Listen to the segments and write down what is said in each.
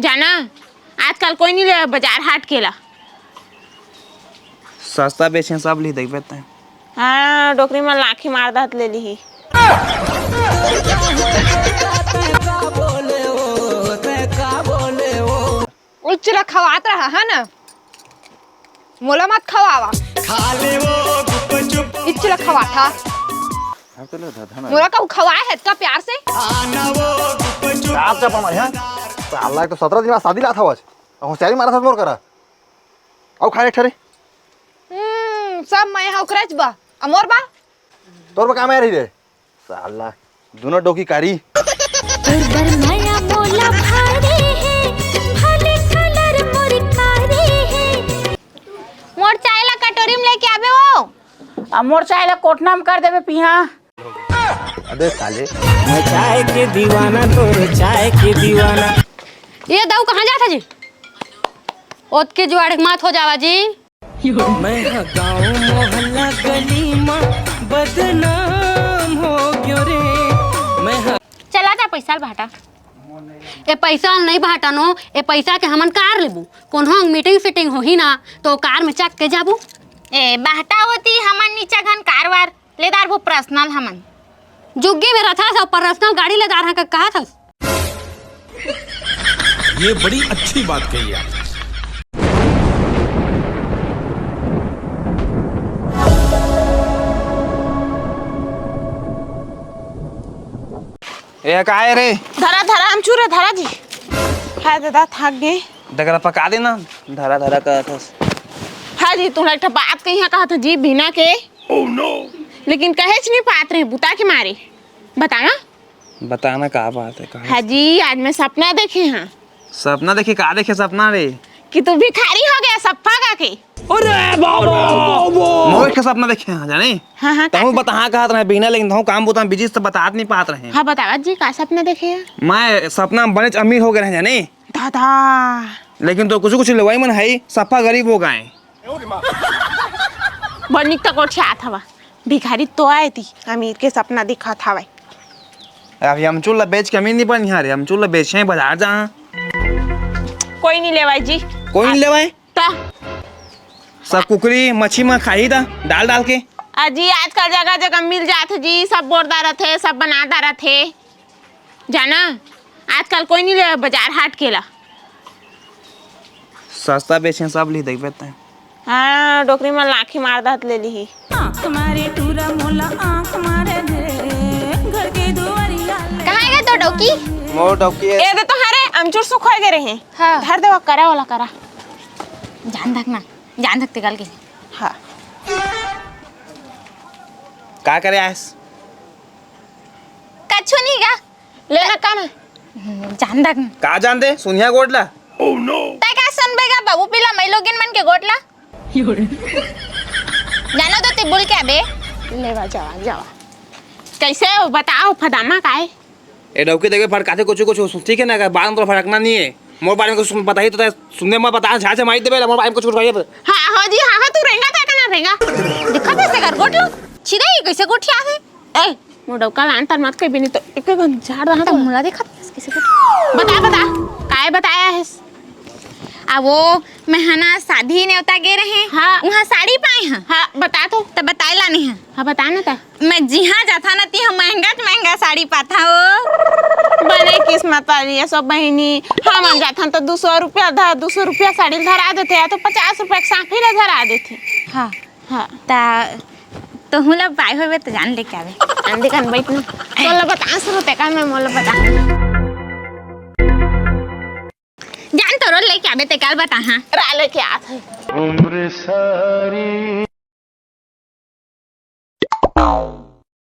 जाना आजकल कोई नहीं ले बाजार हाट केला सस्ता बेचे सब ली देख बेता है। हाँ डोकरी में लाखी मार दात ले ली ही। उच्चला खवात रहा है ना मोला मत खवावा इच्चला खवाता मोला का खवाए है का प्यार से आप जब हमारे यहाँ साला तो 17 दिन बाद शादी लाता हुआ होशियारी मारा था मोर करा अब खाए ठहरे सब मैं यहाँ उकरच बा अमोर बा तोर बा काम आ रही रे साला दोनों डोकी कारी नया मोला भारे है भले कलर मोर कारे है मोर चाय ला कटोरी में लेके आबे वो मोर चाय ला कोटना में कर देबे पिहा। अबे साले मैं चाय के दीवाना तोर चाय के दीवाना। ये दाऊ कहाँ जाता जी ओत के जुआड़ मात हो जावा जी। मैं गाँव मोहल्ला गली में बदनाम हो गयो रे मैं चला जा पैसा भाटा ए पैसा नहीं भाटा नो ए पैसा के हमन कार लेबू कोनो मीटिंग सीटिंग होही ना तो कार में चक के जाबू ए बहटा होती हमन नीचा घन कारवार लेदार वो पर्सनल हमन जुग्गी में रथा सब पर्सनल गाड़ी ले दार का कहा था। ये बड़ी अच्छी बात कही आप। ये काय रे धरा धरा हम चूरे धरा जी हाँ दादा थक गए डगरा पका देना धरा धरा का था। हाँ जी तुम एक बात कही है कहा था जी बिना के लेकिन कहेच नहीं पात रहे बुता के मारे बताना बताना क्या बात है हाँ जी आज मैं सपना देखे हैं। सपना देखे का देखे सपना रे कि तू भिखारी हो गया सप्पा का के अरे मोर के सपना देखे हैं जाने हाँ हाँ तुम बता कहा रहे बिना लेकिन तुम काम बोता बिजी तो बता नहीं पात रहे। हाँ बतावा जी का सपना देखे है। मैं सपना बने अमीर हो गए जाने दादा लेकिन तो कुछ कुछ लवाई मन है सफा गरीब हो गए बनिक तक और छात हवा भिखारी तो आए थी अमीर के सपना दिखा था भाई। अभी हम चूल्हा बेच के अमीर नहीं बन यहाँ रे हम चूल्हा बेचे बाजार जा कोई नहीं लेवाई जी कोई नहीं लेवाए ता सब कुकरी मच्छी में खाई था डाल डाल के अजी आजकल जगह जगह मिल जाते जी सब बोरदार थे सब बनादार थे जाना आजकल कोई नहीं ले बाजार हाट केला सस्ता बेचे सब ली देख बेता है। हाँ डोकरी में लाखी मार दात ले ली ही। कहाँ गए तो डोकी मोर डोकी ए दे तो हरे अमचूर सुख हो गए रहे हाँ। धर दे वो करा वाला करा जान रखना जान रखते कल के हाँ क्या करे आस कछु नहीं गा लेना का ना जान रखना का जान दे सुनिया गोडला तय का सनबेगा बाबू पिला मैं लोगिन मन के गोटला जानो तो ते बोल के अबे लेवा जावा जावा कैसे हो बताओ फदामा का है ए डोकी देखे फड़काते कुछ कुछ ठीक है ना बाद में तो फड़कना नहीं है मोर बारे में कुछ पता ही तो सुनने में बता झाड़ से मार दे मोर बारे में कुछ कहिए हाँ हाँ जी हाँ हाँ तू रहेगा था का ना रहेगा दिखा कैसे कर गोटलो छिदे कैसे गोठिया है ए मोडौका लांतर मत कहीं भी नहीं तो एक गन झाड़ रहा तो मुला देखा कैसे बता बता काय बताया है आ वो मेहना शादी न्योता गे रहे हाँ वहाँ साड़ी पाए हैं हाँ बता तो तब बताइला नहीं है हाँ बता ना था मैं जिहाँ जाता ना ती हम महंगा साड़ी पाता हो बने किस्मत वाली है सब बहनी हम हम जाता तो 200 रुपया 200 रुपया साड़ी धरा देते या तो 50 रुपया साफी ले धरा देते। हाँ हाँ ता तो हम लोग पाए हुए तो जान लेके आवे अंधे कान बैठना तो बता सुनते का मैं मोल बता जान तो रोल लेके आवे ते कल बता हाँ रा लेके आत है उम्र सारी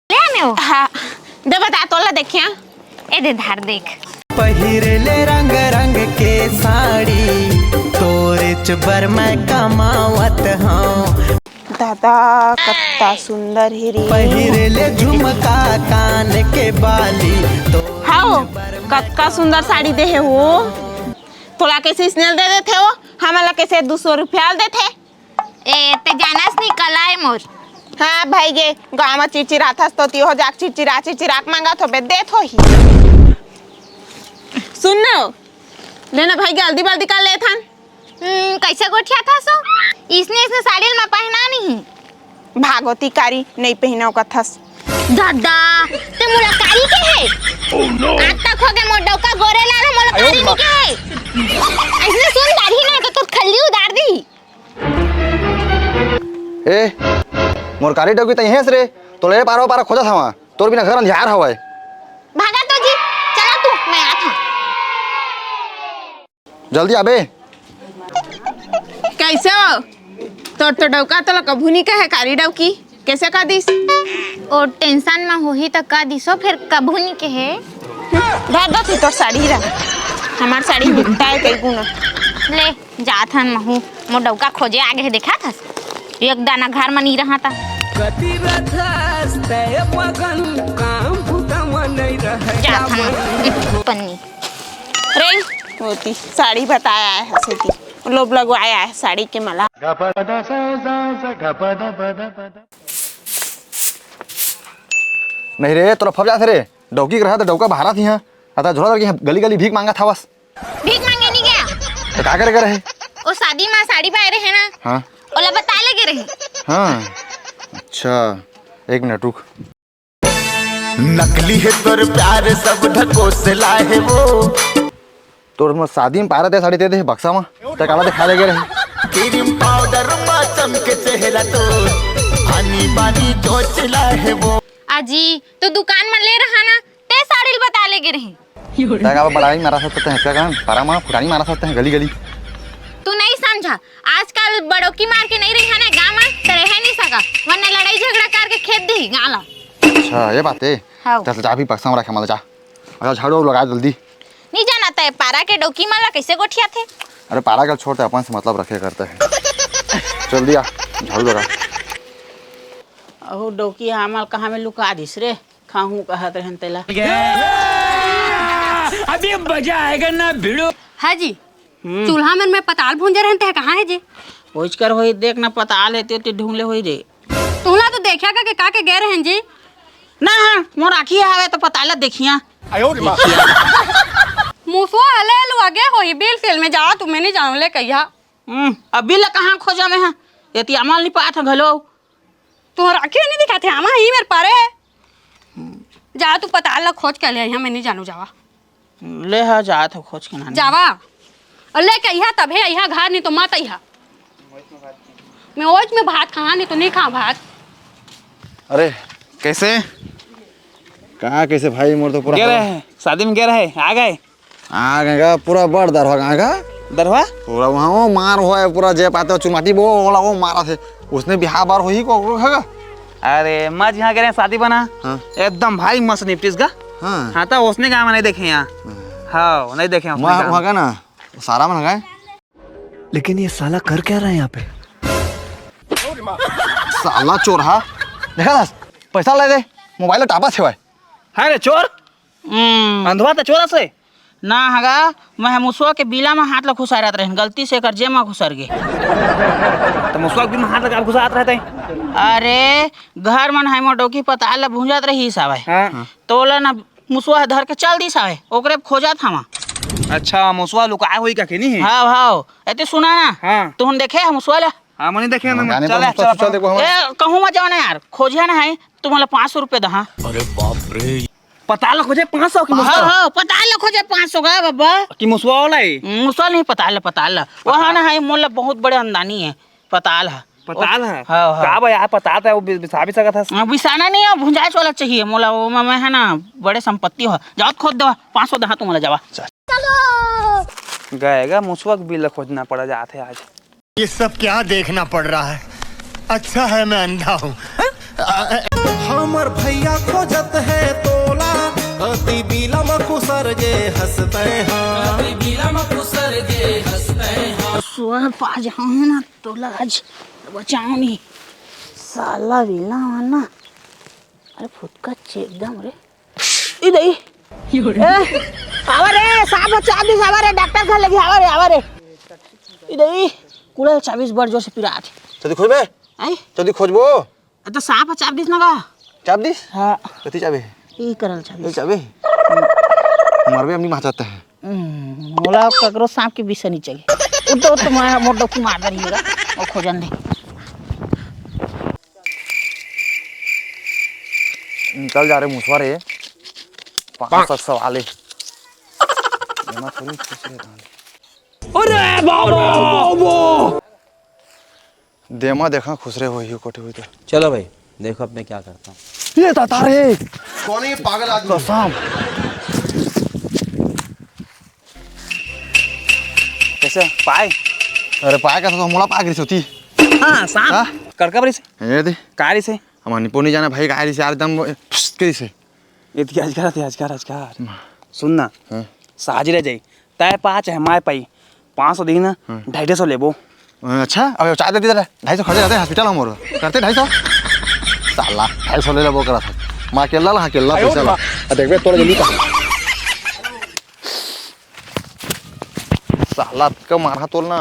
ले आने हो हाँ दे बता तो ला देखिया ए दे धार देख पहिरे ले रंग रंग के साड़ी तोरे चबर मैं कमावत हूँ दादा कत्ता सुंदर हिरी पहिरे ले झुमका कान के बाली तो हाँ कत्ता सुंदर साड़ी दे है वो थोड़ा कैसे स्नेल दे देते हो हमारा कैसे 200 रुपया देते ए ते जानास नहीं कलाए मोर हाँ भाई गे गाँव में चिड़चिड़ा था तो तिहो जाक चिड़चिड़ा मांगा तो बे दे थो ही सुन लेना भाई जल्दी जल्दी कर ले थन। कैसे गोठिया था सो इसने साड़ी में पहना नहीं भागवती कारी नहीं पहना का थस दादा ते मोला कारी के है आज तक हो गए मोर डौका गोरे लाना मोला कारी नहीं के है ऐसे सुन दाढ़ी ना तो खल्ली उतार दी। ए मोर कारी डोकी तई हेस रे तो ले पारो पारा खोजा था तोर बिना घर अंधियार हवे भागा तो जी चला तू मैं आता जल्दी आबे। कैसे हो तो डौका तो कभू नहीं कहे कारी डौकी कैसे का दिस और टेंशन में हो ही तो का दिसो फिर कभू नहीं के है दादा थी तो साड़ी रहा हमार साड़ी बिकता है कई गुना ले जात हन महू मोर डौका खोजे आगे है देखा था एक दाना घर में नहीं रहा था जात हन पन्नी रे होती साड़ी बताया है हंसी थी लोग लगवाया है साड़ी के मला नहीं रे तोरा फब जात रे डौकी रहा तो डौका बाहर थी हां अता झोला करके गली गली भीख मांगा था बस भीख मांगे नहीं गया तो का करे रहे वो शादी में साड़ी पाए रहे ना हां ओला बता लगे रहे हां अच्छा एक मिनट रुक। नकली है तोर प्यार सब ढको से लाए वो तोर में शादी में पारा दे साड़ी दे दे बक्सा में तो काला दिखा लगे रहे क्रीम पाउडर मा चमके चेहरा तो आनी बानी जो चला है वो आजी तो दुकान में ले रहा ना ते साड़ी बता लेगे रहे तका बड़ाई मारा सकते हैं क्या पारा में फुटानी मारा सकते हैं गली गली तू नहीं समझा आजकल बड़ों की मार के नहीं रही है ना गाँव में तो रह नहीं सका वरना लड़ाई झगड़ा करके खेत दी गाला। अच्छा ये बात है हाँ। चल जा भी बक्सा में रखे मत जा अच्छा झाड़ू लगा जल्दी नहीं जाना तय पारा के डोकी माला कैसे गोठिया थे अरे पारा का छोड़ते अपन से मतलब रखे करते हैं जल्दी आ झाड़ू लगा अहो डोकी हमार कहाँ में लुका दिस रे खाहू कहत रहन तेला अभी मजा आएगा ना भिड़ो। है जी चूल्हा में मैं पताल भूंजे रहते हैं कहाँ है जी पोछ कर होई देख ना पता लेते तो ढूंढले होई रे तुहला तो देखा का के गए रहन जी ना मोर आखी आवे तो पता ला देखिया मुसो हले लु आगे होई बिल सेल में जा तुम्हें नहीं जानू ले कहिया अभी ला कहाँ खोजा में है यति अमल नहीं पात घलो तू राखी नहीं दिखाते हमा ही मेरे पारे जा तू पताल ला खोज के ले यहाँ मैं नहीं जानू जावा ले हा जात हो खोज के ना जावा अल्ले कहिया तबे यहाँ घर नहीं तो मत यहाँ मैं ओज में भात खा नहीं तो नहीं खा भात। अरे कैसे कहाँ कैसे भाई मोर तो पूरा क्या रहे शादी में क्या रहे आ गए का पूरा बड़ दरवा कहाँ का दरवा पूरा वहाँ वो मार हुआ है पूरा जय पाते चुनमाटी वो मारा थे उसने बिहार बार हो ही को खागा। अरे मज यहाँ कह रहे हैं शादी बना हाँ। एकदम भाई मस्त निपटिस का हाँ हाँ तो उसने कहा नहीं देखे यहाँ हाँ नहीं देखे वहाँ का ना सारा में लगाए लेकिन ये साला कर क्या रहा है यहाँ पे साला चोर हा देखा ना पैसा ले दे मोबाइल टापा छे है रे चोर अंधवा तो चोरा से ना हगा मैं मुसवा के बिला में हाथ ला घुसा रहत रहे गलती से कर जेमा घुसर गे तो मुसवा के हाथ लगा घुसात रहते अरे घर मन है मोटोकी पता ला भूंजत रही सावे हाँ। तोला ना मुसवा धर के चल दी सावे ओकरे खोजत हमा अच्छा मुसवा लुकाए हुई का नहीं हाँ हाँ ऐते सुना ना हाँ। तुम देखे हम मुसवा ला हाँ मैंने देखे ना गाने चल पर चल देखो हम ए कहूँ मत जाओ ना यार खोजे ना है तुम्हारा 500 रुपये दहा पता लग खोजे 500 की हाँ मुसवा हाँ पता ला खोजे 500 का बाबा की मुसवा वाला है मुसवा नहीं पता ला वहाँ ना है मोला बहुत बड़े अंदानी है पता ला पताल है हाँ, हाँ। का भाई यार पता था वो बिसा भी सकता था बिसाना नहीं है भुंजाइश वाला चाहिए मोला वो में है ना बड़े संपत्ति हो जाओ खोद दवा 500 दहा तुम्हारा जावा गएगा मुसवा के बिल खोजना पड़ा जाते आज ये सब क्या देखना पड़ रहा है अच्छा है मैं अंधा हूँ हमर भैया खोजत है तोला अति बिला मकुसर गे हंसते हैं सुअर पा जाऊँ ना तो लाज बचाओ नहीं साला बिना माना अरे फुटका एकदम रे इधर आवा रे साहब चाबी आवा रे डॉक्टर घर लगी आवा रे इधर कुड़ा चाबीस बार जोर से पिरात जल्दी खोजबे आई जल्दी खोजबो तो साहब चाबीस ना बा चाप दिस हाँ कथी चाबे ई करल ये चाबीस चाबे मरबे अपनी माँ चाहते हैं मोला ककरो सांप के विषय नहीं चाहिए। तो तुम्हारा मोटो की मार रहिएगा और खोजन दे। निकल जा रहे मुसवा रे 500 सवाले अरे बाबा देमा देखा खुश रे हो कोठे हुई तो चलो भाई देखो अब मैं क्या करता हूँ। ये ताता रे कौन है ये पागल आदमी? कसम कैसे पाए? अरे पाए का तो मोला पा गिरी होती। हाँ सांप करका बरी से ये दे कारी से हमार निपुणी जाना भाई कारी से एकदम के से ये थी अजगर सुनना हाँ। साजी रह जाई तय 5 है माय पाई 500 दी ना 250 लेबो। अच्छा अब चाय दे दे 250 खर्च जाते हॉस्पिटल में मोर करते 250 साला 250 ले लेबो करा था मां केला ला केला पैसा ला देखबे तोरा जल्दी का साला का मारा तोल ना।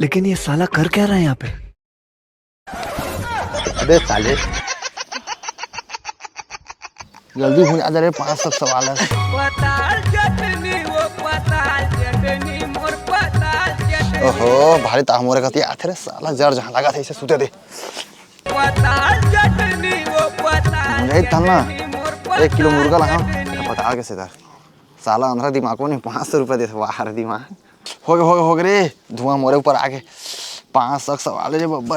लेकिन ये साला कर क्या रहा है यहाँ पे? अबे साले जल्दी हो जा रे 500 सवाल है। ओहो भारी ता मोरे कती आथे रे साला जर जहां लगा था इसे सूते दे मुझे तना 1 किलो मुर्गा ला पता कैसे था साला अंधरा दिमाग को नहीं 500 रुपए दे वाह रे दिमाग हो गए रे धुआं मोरे ऊपर आके 500 सवाल रे बब्बा।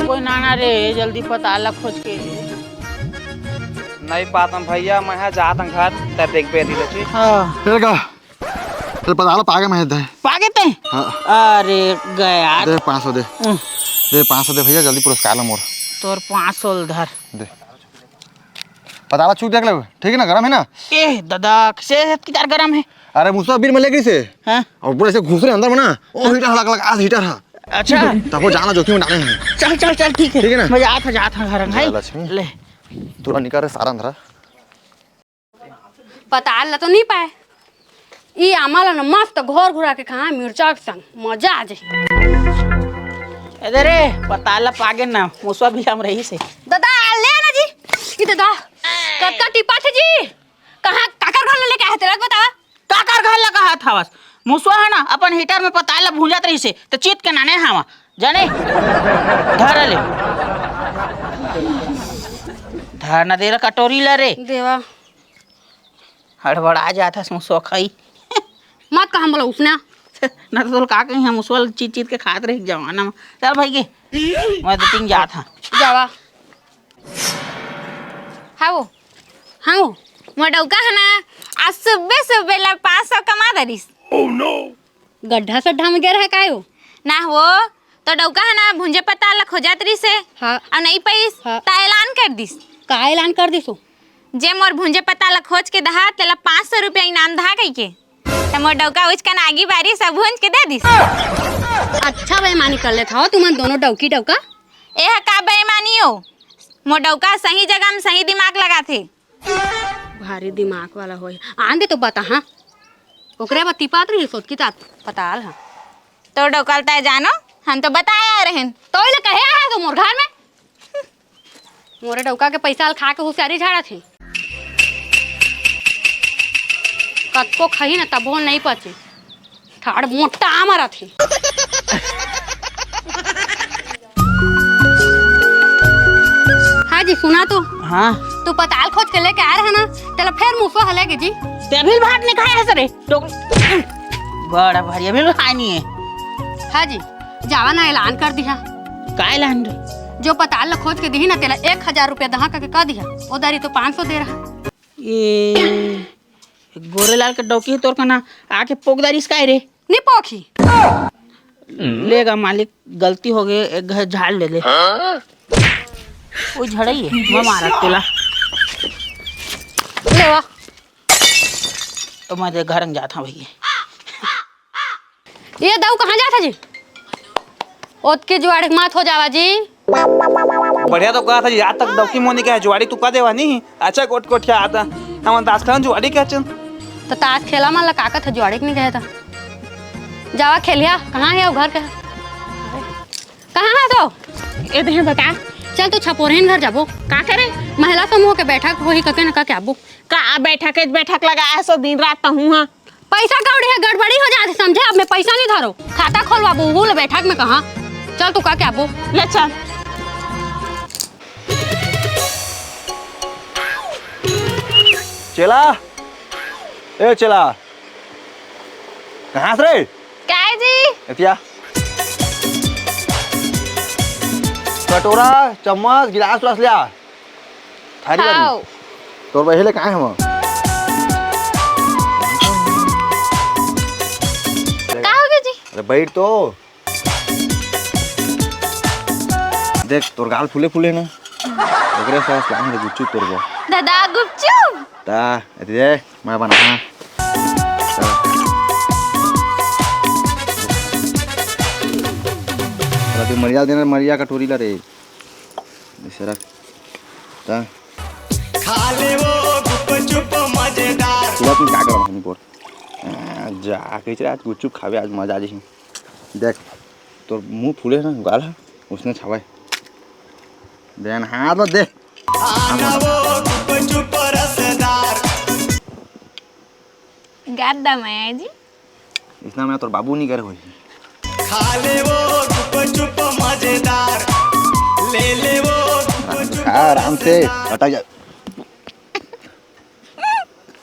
कोई नाना रे जल्दी पता ला खोज के। नहीं पातम भैया मैं जात घर तब देख पे दी लची। हां फिर का तेरे पता ला पागे मैं दे पागे ते। हां अरे गया दे 500 दे 500 दे भैया जल्दी पुरस्कार ला मोर तोर 500 उधर दे पता ला चूक देख ले ठीक है ना गरम है ना। ए दादा से किधर गरम है? अरे मुसवा बीर मले से हां और पूरे से घुस रहे अंदर में ना ओ हीटर लग आज हीटर है। अच्छा तब वो जाना जोखिम डाले हैं। चल ठीक है ना मजा आता घर भाई लक्ष्मी ले तोरा निकाल रे सारा अंदर पता ला तो नहीं पाए ई आमाला न मस्त घोर घुरा के खा मिर्चा के संग मजा आ जाए। इधर रे पता ला पागे ना मुसवा भी हम रही से दादा ले ना जी ई दादा कक्का टिपा थे जी कहां काकर घर लेके आए तेरा बता काकर घर लगा हाथ हवस मुसवा है ना अपन हीटर में पता ला भूंजत रही से तो चीत के नाने हावा जाने धर ना दे रा कटोरी ला रे देवा हड़बड़ा जाता मुसवा खाई मत कहां बोला उसने ना तो का कहीं हम मुसवा चीत के खात रही जमाना में। चल भाई के मैं तो तीन जात हां जावा हां मोडौका है ना आज सुबह ला 500 कमा दरिस। ओह नो गड्ढा सड्ढा में गिर है कायो ना हो तो डौका है ना भुंजे पता ला खोजात रही से हाँ और नहीं पैस हाँ। ता ऐलान कर दिस का ऐलान कर दिसो जे मोर भुंजे पता ला खोज के दहा तेला 500 रुपया इनाम दहा कई के तो मोर डौका उसका नागी बारी सब भुंज के दे दिस। अच्छा बेईमानी कर ले था तुम दोनों डौकी डौका ए का बेईमानी हो मोर डौका सही जगह में सही दिमाग लगा थे भारी दिमाग वाला होय आंदे तो बता हां ओकरे बत्ती पात रही सोच की तात पताल हां तो डौकलता जानो हम तो बताया रहन तो ले कहे है तो मोर घर में मोरे डौका के पैसा खा के होशियारी झाड़ा थी कतको खही ना तबो नहीं पचे ठाड़ मोटा मारा थी। हाँ जी सुना तो हाँ तू पताल खोज के लेके आ रहा ना तेला फिर मुसवा हले के जी तेबिल भात नहीं खाया सरे बड़ा भारी अभी खाई नहीं है। हाँ जी जावा ना ऐलान कर दिया का ऐलान रे जो पताल खोज के दी ना तेला 1000 रुपया दहा करके कह दिया उधारी तो 500 दे रहा। ये गोरेलाल के डौकी तोर का ना आके पोगदारी इसका रे नहीं पोखी लेगा मालिक गलती हो गई एक घर झाड़ ले वो झड़ाई है मैं मारा तेला लेवा तो मैं तो घर में जाता भैया। ये दाऊ कहाँ जाता जी ओत के जुआड़ मात हो जावा जी बढ़िया तो कहा था जी, आज तक दौकी मोनी क्या जुआड़ी तू का देवा नहीं अच्छा कोट कोट क्या आता हम ताश खेलन जुआड़ी क्या चल तो ताश खेला मन ला काकत है जुआड़ी नहीं कहता जावा खेलिया कहाँ है वो घर के कहाँ है तो ये दे बता चल तू छपोरहन घर जाबो का करे महिला समूह के बैठक वही कके न का क्या आबो का बैठक लगाया सो दिन रात तो हूँ हाँ पैसा कौड़ी है गड़बड़ी हो जाती समझे अब मैं पैसा नहीं धरो खाता खोलवाबो वो ले बैठक में कहाँ चल तू का क्या आबो ले चल चला ए चला कहाँ से रे क्या है जी एतिया कटोरा चम्मच गिलास उलास लिया थारी खाओ वाली तोर बहिले कहाँ है हम का हो गया जी अरे बैठ तो देख तोर गाल फूले फूले ना ओकरे साथ काम है गुच्चू तोर बा दादा गुपचुप ता एति दे मैं बना तू मरिया देना मरिया का टोरी ला रे ऐसे रख ता खा ले वो गुपचुप मजेदार तू अपन क्या कर हम बोल जा कह आज गुच्चू खावे आज मजा आ जी देख तोर मुंह फूले ना गाल है उसने छावे देन हाथ में दे आना वो गुपचुप रसदार गादा माया जी इसना मैं तोर बाबू नहीं करे होई खा ले वो गुपचुप मजेदार ले ले वो गुपचुप आराम से अटक जा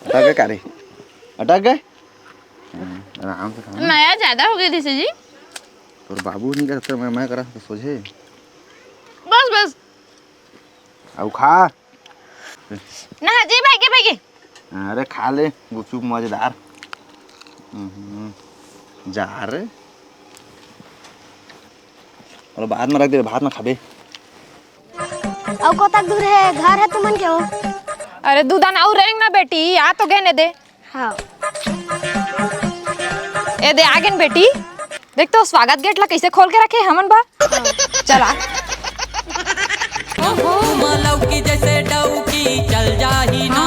अटक गए कारे अटक गए आराम से खाना माया ज्यादा हो गई थी जी तोर बाबू नहीं करते मैं करा तो सोझे बस बस अब खा ना जी भाई अरे खा ले गुपचुप मजेदार जा रे और बाद में रख दे भात में खाबे अब को तक दूर है घर है तुमन के हो अरे दूधा ना रहेंगे ना बेटी आ तो गए ने दे हाँ ए दे आगे न बेटी देख तो स्वागत गेट ला कैसे खोल के रखे हमन बा चला लौकी जैसे डौकी चल जाही ना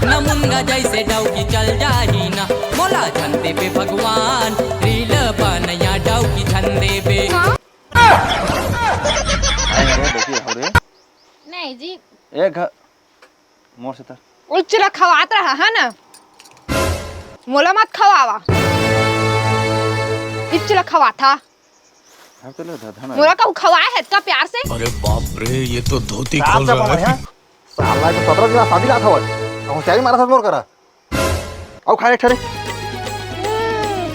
न मुंगा जैसे डौकी चल जाही ना मोला झंडे पे भगवान रील बनया डौकी झंडे पे नहीं जी एक मोर से तर उच्चला खवात रहा है ना मोला मत खवावा इच्चला खवा था मोला का खवाया है का प्यार से अरे बाप रे ये तो धोती खोल रहा है साला के 17 दिन शादी लात हवा अब चाय मारा था मोर करा अब खाए ठरे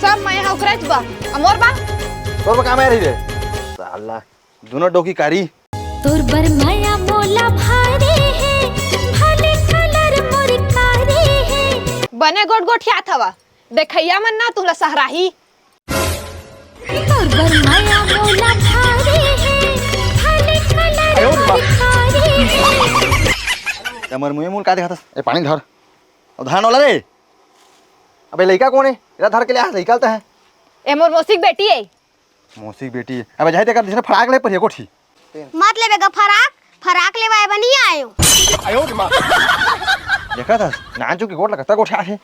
सब मैं हाउ करत बा अमोर बा तोर काम है रही रे साला दोनों डोकी कारी तोर बर माया मोला भारे है भले कलर मोर कारे है बने गोट गोठिया थवा देखैया मन ना तुला सहराही तोर बर माया मोला भारे है भले कलर मोर कारे है तमर मुंह मुंह काटे खातस ए पानी धर अब धान वाला रे अबे लड़का कौन है इधर धर के ले निकलता है ए मोर मौसिक बेटी है मौसी बेटी अबे जाई देखा दिसने फराक ले पर कोठी मत लेबेगा फराक लेवा है बनी आयो आयो मां देखा था नाचू की गोट लगता कोठी आथे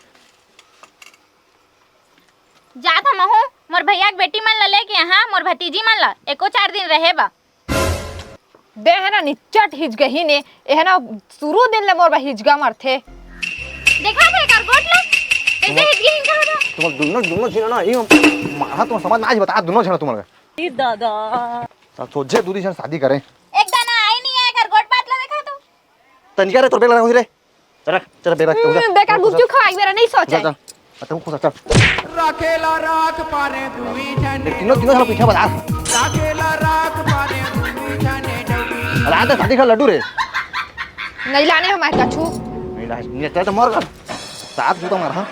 जात हम हो मोर भैया के बेटी मन ला लेके यहाँ मोर भतीजी मन ला एको 4 दिन रहे बा दे है ना निच्चट हिज गही ने ए है ना शुरू दिन ले मोर बा हिजगा मरथे देखा थे कर गोट ला कैसे हिट गई इनका होता तुम दोनों छीना ना ये मारा तुम समझ में आज बता दोनों छीना तुम ई दादा सब सोचे दूरी से शादी करें एक दाना आई नहीं है कर गोट पातला देखा तो तनिका रे तोर बेला रख रे चल बेला बेकार गुपचुप खवाई मेरा नहीं सोचा चल तुम खुश चल राखेला राख पारे दुई जने तीनों साल पीछे बता राखेला राख पारे दुई जने डौकी रात शादी का लड्डू रे नहीं लाने हमारे कछु नहीं ला ये तो मर गया साथ जूता मारा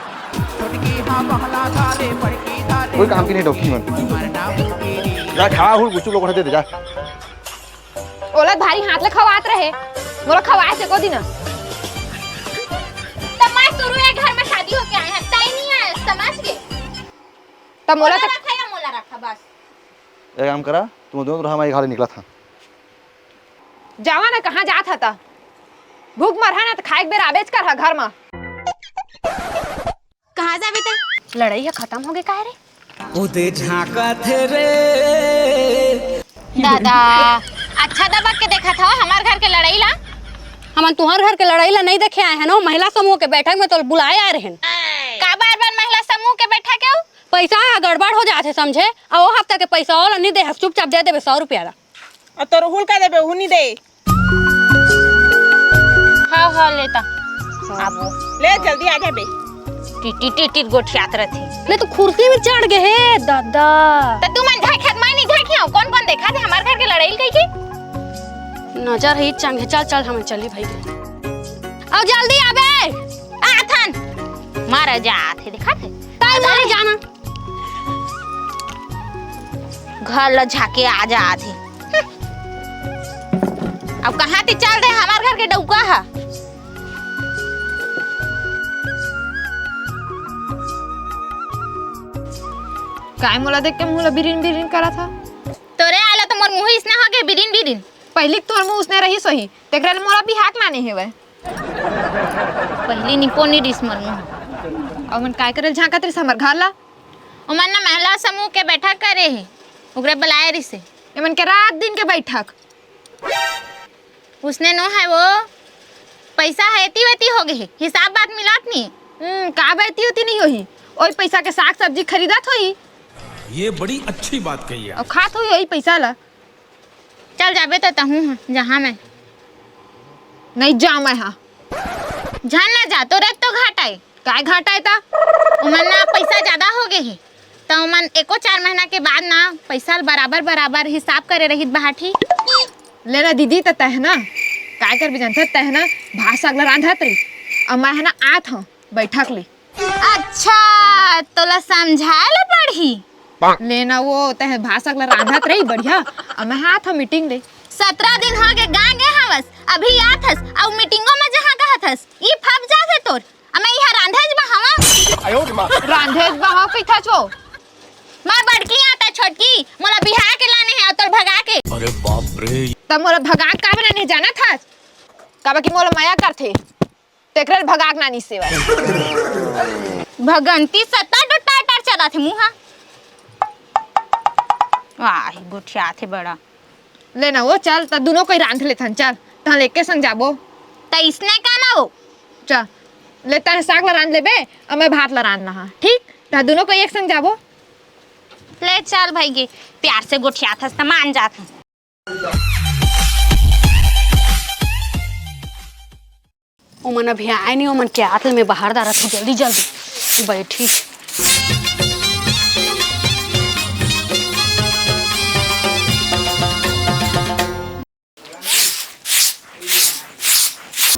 छुटकी हां बहला साले पड़की साले कोई काम की नहीं डोकी मन मरना मुकी जा खा हुल गुच्चू लोग दे दे जा ओला भारी हाथ ले खवात रहे मोला खवाए से को दिन तमाश शुरू है घर में शादी होके आए हैं ताई नहीं है समाज के तब मोला रखा या मोला रखा बस एक काम करा तुम दोनों रहा हमारी घर निकला था। जावा ना कहाँ जात था भूख मर है ना तो खाए बेर आबेज कर घर में। कहाँ जाबे त लड़ाई है खत्म हो गई काहे रे उदे झांका थे रे दादा अच्छा दबा के देखा था हमार घर के लड़ाई ला। हम तुम्हार घर के लड़ाई ला नहीं देखे आए हैं ना महिला समूह के बैठक में तो बुलाए आ रहे हैं। का बार बार महिला समूह के बैठा के पैसा गड़बड़ हो जाते समझे और वो हफ्ता के पैसा और नहीं दे चुपचाप दे देबे 100 रुपया ला और तो रुहुल का देबे हुनी दे। हाँ लेता आबो ले जल्दी आ जाबे। टिटी गोठियात रहती नहीं तो कुर्सी में चढ़ गए हे दादा। तो तू मन झांक मैं नहीं झांकियो कौन देखा थे हमारे घर के लड़ाई कई की नजर ही चंगे चल हमें चली भाई अब जल्दी आबे आथन मारा जाते देखा थे ताई जाना घर ल झाके आ जाते। अब कहाँ ते चल रहे हमारे घर के डौका है। काय मोला देख के मुंह बिरिन करा था तोरे आला तो मोर मुंह इसने हो गए बिरिन पहले तोर मुंह उसने रही सही तेकरा मोला भी हाथ माने हेवे पहली निपोनी रिस मोर मुंह और मन काय करे झांकत रे हमर घर ला ओमन ना महिला समूह के बैठक करे है ओकरे बुलाए रिसे एमन के रात दिन के बैठक उसने नो है वो पैसा हेती वेती हो गए हिसाब बात मिलात नहीं का बेती होती नहीं होई ओई पैसा के साग सब्जी खरीदत होई ये बड़ी अच्छी बात कही है। और खात होई ओई पैसा ला चल जाबे तो तहूँ जहाँ मैं नहीं जा मैं हां जान ना जा तो रत तो घाट आए काय घाटा था उमन ना पैसा ज्यादा हो गए है तो उमन एको 4 महीना के बाद ना पैसा बराबर हिसाब करे रही बाठी लेना दीदी त तह ना काय कर जानत तह ना भाषा अगला रांधत रही और मैं है ना आत हूं बैठक ली। अच्छा तोला समझाए पड़ी लेना वो तह भाषा अगला रांधत रही बढ़िया और मैं हाथ हूं मीटिंग ले 17 दिन हो गए गांव गए हवस अभी आत हस और मीटिंगों में जहां कहत हस ई फप जाथे तोर मैं यहाँ रांधेज बहावा रांधेज बहाव की था छो मैं बड़की आता छोटकी मोला बिहार के लाने है और तोर भगा के। अरे बाप रे तब मोला भगाक का बना नहीं जाना था काबा की मोला माया करथे तेकरल भगाक नानी सेवा भगंती सत्ता डोटा चला थे मुहा वाह गुठिया थे बड़ा लेना वो चल त दोनों कोई रांध लेथन चल ता लेके संग जाबो त इसने का ना हो चल लेता है साग ला रांध लेबे और मैं भात ला रांधना है ठीक ता दोनों को एक संग जाबो ले चल भाई के प्यार से गुठिया था त मान जात ओमन अभी आए नहीं ओमन के हाथ में बाहर दारा था जल्दी बैठी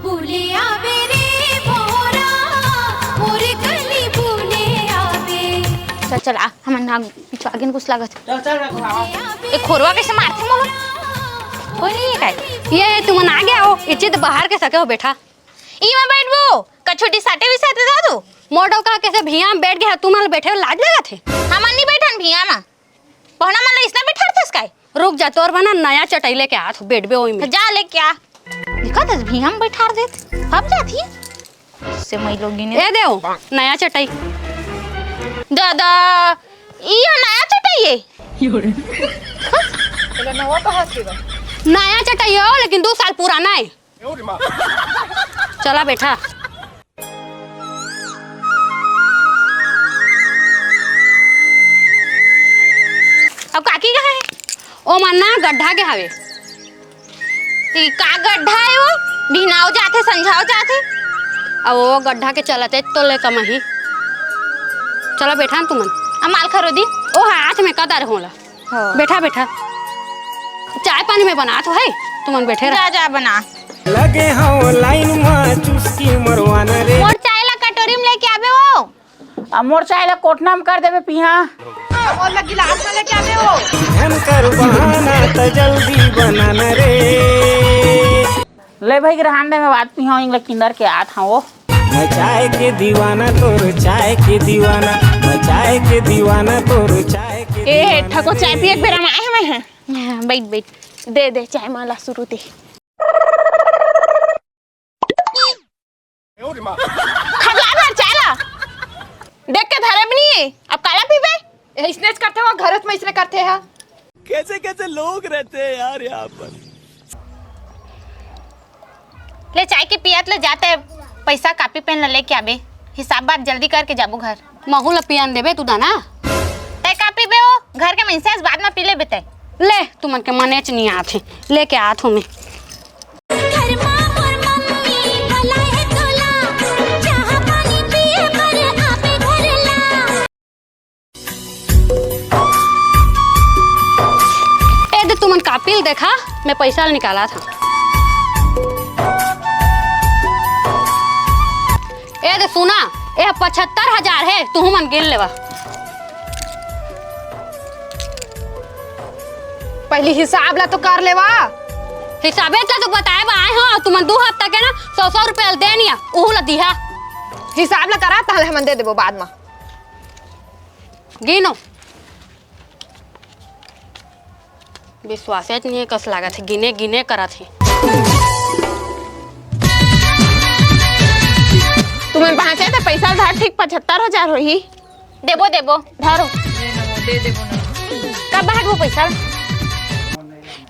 भूले आवे रे मोरा मोरे गली भूले आवे चल आ हम ना पीछे आगे कुछ लागत चल एक खोरवा कैसे मारथे मोलो कोई नहीं है काय ये तुम आ गया हो इचित बाहर के सके हो बैठा ई में बैठबो कछोटी साटे भी साथे दा दो मोटो का कैसे भिया में बैठ गया तुम बैठे लाज लगा थे हमन नहीं बैठन भिया में पहना मन इसने बैठा थे स्काई रुक जा तोर बना नया चटाई लेके हाथ बैठ बे ओई में जा ले क्या देखा दस भिया में बैठा देत फप जाती से मई लोग ने ए देओ नया चटाई दादा ये नया चटाई है नया चटाई हो लेकिन 2 साल पुराना है चला बैठा अब काकी कहाँ है ओ मन्ना गड्ढा के हवे ई का गड्ढा है वो भिनाव जाते समझाओ जाते अब वो गड्ढा के चलते तो ले कमही चला बैठा तुमन माल खरो दी ओ हाथ में कदर होला बैठा बैठा चाय पानी में बना तो है तुमन बैठे रह जा बना लगे हो लाइन में चुस्की मरवाना रे मोर चाय ला कटोरी में लेके आबे वो मोर चाय ला कोटना में कर देबे पिहा मोर ला गिलास में लेके आबे हो धन कर बहाना त जल्दी बनाना रे ले भाई ग्रहांडे में बात पिहा इंगला किंदर के आत हां वो मैं चाय के दीवाना तोर चाय के दीवाना मैं चाय के दीवाना तोर चाय के ए ठको चाय पिए बेरा में आए मैं है बैठ बैठ दे दे चाय माला शुरू दे खगला भर चाय ला देख के धरे भी नहीं है अब काला पीबे इसने करते हो घर में इसने करते हैं कैसे कैसे लोग रहते हैं यार यहाँ पर। ले चाय की पियत ले जाते पैसा कापी पेन ले लेके आबे हिसाब बात जल्दी करके जाबू घर महू ला पियान देबे तू दाना तय कापी बे हो घर के मिनसेस बाद में पी ले बेते ले तू मन के मनेच नहीं आथे लेके आत हूँ मैं घर माँ और मम्मी बुलाए तोला चाह पानी पिए पर आपे घर ला ए दे तू मन कापिल देखा मैं पैसा निकाला था ए दे सुना ए 75,000 है तू मन गिन लेवा पहले हिसाब ला तो कर लेवा हिसाबे तो बताए बा आए हो तुम 2 हफ्ता के ना 100 रुपया देनिया ओहू ला दिहा हिसाब ला करा ताले हम दे देबो बाद में गिनो विश्वास नहीं कस लागत है गिने गिने करत है तुम्हें पहुंचे तो पैसा धर ठीक 75,000 हो ही देबो देबो धरो दे देबो ना कब बांटबो पैसा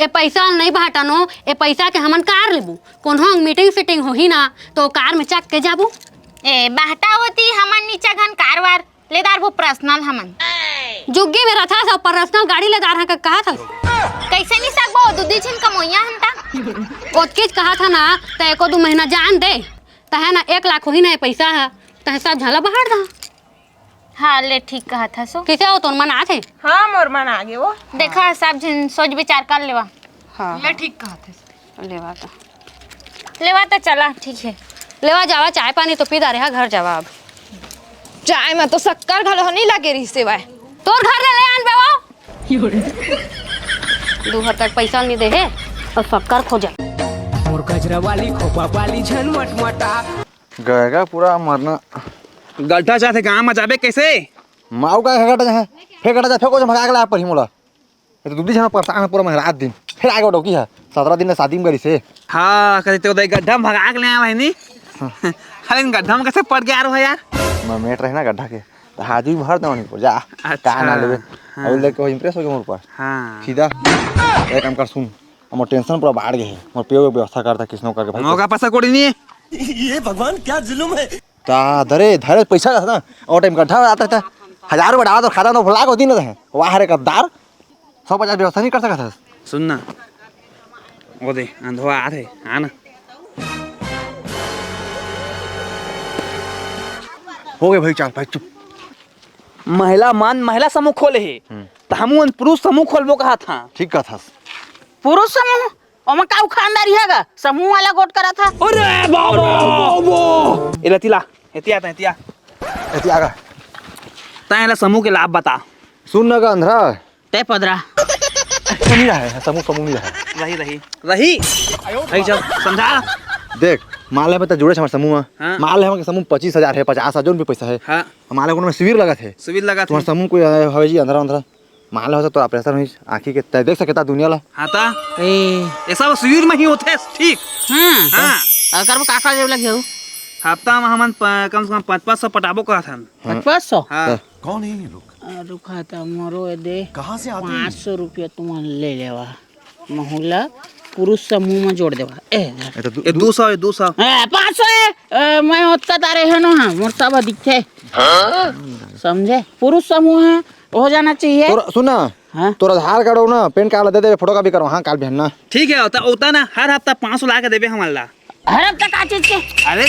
ए पैसा नहीं बाटनो ए पैसा के हमन कार लेबू कोनो मीटिंग सीटिंग होही ना तो कार में चक के जाबू ए बाहटा होती हमन नीचा घन कारवार लेदार वो पर्सनल हमन जुग्गी में रथा सब पर्सनल गाड़ी लेदार है कहा था कैसे नहीं सकबो दुदी छिन कमोइया हमता ओतकीच कहा था ना त एको 2 महीना जान दे तहे ना 1 लाख होही ना पैसा है तहे सब झाला बाहर दा हाँ ले ठीक कहा था सो किसे हो तो मन आथे हाँ मोर मन आगे वो देखा सब जिन सोच विचार कर लेवा हां ले ठीक कहा था लेवा तो चला ठीक है लेवा जावा चाय पानी तो पीदा रहा घर जावा अब चाय में तो शक्कर घलो नहीं लगे रही सेवा तोर घर ले आन बेवा 2 हफ्ता तक पैसा नहीं दे है और शक्कर खो जा मोर गजरा वाली खोपा वाली झनमट मटा गएगा पूरा मरना गड्ढा चाहते गाँव में जाबे कैसे माऊ का गड्ढा है फिर गड्ढा फेंको जो भगा के ला पर ही मोला ये तो दूधी छना परेशान पूरा मैं रात दिन फिर आगे डोकी है 17 दिन में शादी में गरी से हाँ कहते तो गड्ढा में भगा के ले आया नहीं खाली गड्ढा में कैसे पड़ गया रो यार मैं मेट रही ना गड्ढा के तो हाजिर भर दो नहीं जा का ना लेबे अब लेके इंप्रेस हो गया मोर पर हाँ सीधा एक काम कर सुन हमर टेंशन पूरा बढ़ गए मोर पेयो व्यवस्था करता किसनो करके भाई मौका पैसा कोड़ी नहीं है ये भगवान क्या जुल्म है। ता धरे धरे पैसा था ना और टाइम गड्ढा आता था 1000 बढ़ा तो खाता तो भुला को दिन है वहां रे गद्दार 150 व्यवस्था नहीं कर सकता था सुनना वो दे अंधवा आ थे आना हो गए भाई चल भाई चुप महिला समूह खोले है तो हम पुरुष समूह खोलबो कहा था ठीक का था पुरुष समूह ओमा का खानदारी हैगा समूह वाला गोट करा था अरे बाबा ए लतीला एतिया आगा ताएला समूह के लाभ बता सुन न का अंधरा ते पदरा नहीं रहा है समूह नहीं रहा रही चल समझा देख माले में तो जुड़े हमारे समूह में हाँ। माले हमारे समूह 25,000 है 50,000 जो भी पैसा है हाँ माले को शिविर लगा थे तुम्हारे समूह कोई है जी अंधरा अंधरा माले होता तो ऑपरेशन हुई आँखी के तय देख सकता दुनिया ला हाँ ता ये सब शिविर में ही होते ठीक हां हाँ अगर काका जेव लगे हो हफ्ता में हमन कम से कम 500 पटाबो कहा था 500 हाँ कौन है ये लोग? रुखा था मोरो दे कहाँ से आते हैं? 500 रुपया तुम ले लेवा महिला पुरुष समूह में जोड़ देवा ए ये 200 500 है मैं होता तारे है ना मोर सब दिखे समझे पुरुष समूह है हो जाना चाहिए तोरा सुना हाँ? तोरा आधार कार्ड हो ना पेन कार्ड दे दे फोटो कॉपी करो हाँ काल भेजना ठीक है होता ना हर हफ्ता 500 ला के देबे हमारा हर हफ्ता का चीज के अरे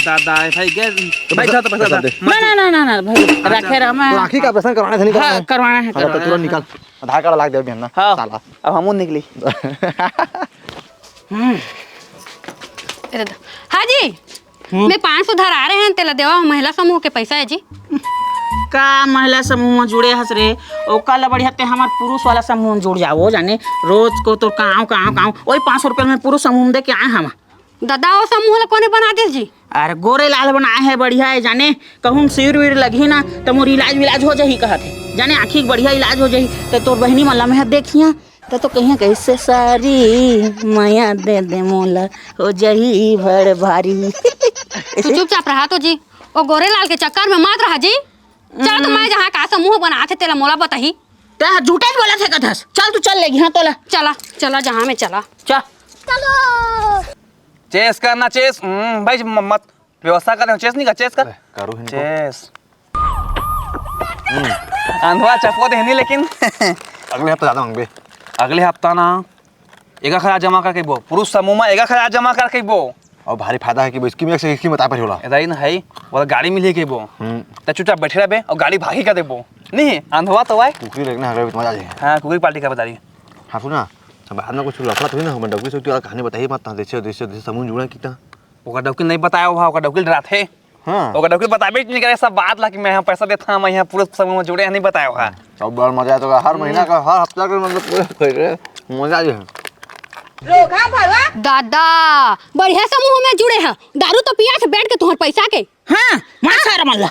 दादा भाई के भाई था तो पैसा दे ना भाई रखे रहा तो आँखी का ऑपरेशन करवाना था नहीं हाँ, करवाना है तो तुरंत निकाल आधार कार्ड लाग दे भेजना हाँ साला अब हम निकली हाँ जी मैं 500 धर आ रहे हैं तेला देवा महिला समूह के पैसा है जी का महिला समूह में जुड़े हंस रे ओ कल बढ़िया ते हमार पुरुष वाला समूह में जुड़ जाओ जाने रोज को तो काँव वही 500 रुपये में पुरुष समूह में दे के आए हम दादा वो समूह ला कोने बना दे जी अरे गोरे लाल बनाए है बढ़िया है जाने कहूँ सिर विर लगी ना तो मोर इलाज विलाज हो जाही कहत है जाने आँखी बढ़िया इलाज हो जाही तो तोर बहनी मल्ला में देखिया तो कहीं कैसे सारी माया दे दे मोला हो जाई भड़ भारी। तू चुपचाप रहा तो जी, वो गोरेलाल के चक्कर में मत रहा जी। चल तो मैं जहाँ का समूह बनाते तेला मोला बताही। ते झूठे ही बोला थे कथस। चल तू चल लेगी हाँ तोला। चला चला जहाँ में चला। चल चेस करना चेस। भाई मत व्यवस्था कर, चेस नहीं कर, चेस कर। करो हिनको। चेस अंधवा चपो देनी लेकिन अगले हफ्ते ज्यादा मांगबे। अगले हफ्ता ना एगा खरा जमा करके बो, पुरुष समूह में एगा खरा जमा करके बो। और भारी फायदा है कि इसकी में से इसकी बता पर होला। इधर ही ना है वो गाड़ी मिले के बो, तो चुपचाप बैठे रहे बे और गाड़ी भागी कर दे बो। नहीं अंधवा तो है कुकरी लगना है मजा आ जाए। हाँ कुकरी पार्टी का बता रही। हाँ सुना बाद में कुछ लफड़ा थोड़ी ना हम डबकी से कहानी बताइए मत देशे देशे देशे समूह जुड़ा कितना। ओका डबकी नहीं बताया हुआ, ओका डबकी डरा थे। हाँ ओका डबकी बताबे नहीं करे सब बात ला कि मैं यहाँ पैसा देता मैं यहाँ पूरे समूह में जुड़े नहीं बताया हुआ। सब बार मजा तो हर महीना का हर हफ्ता का मतलब पूरे मजा आ जाए। दादा बढ़िया समूह में जुड़े हैं, दारू तो पिया थे बैठ के तुम्हारे पैसा के। हाँ मार सारा मल्ला।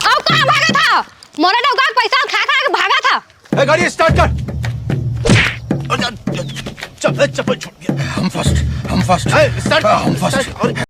अब कहाँ भागा था? मोरे डौका का पैसा खा खा के भागा था। गाड़ी स्टार्ट कर। चल चप्पल छूट गया। हम फर्स्ट स्टार्ट। हम फर्स्ट।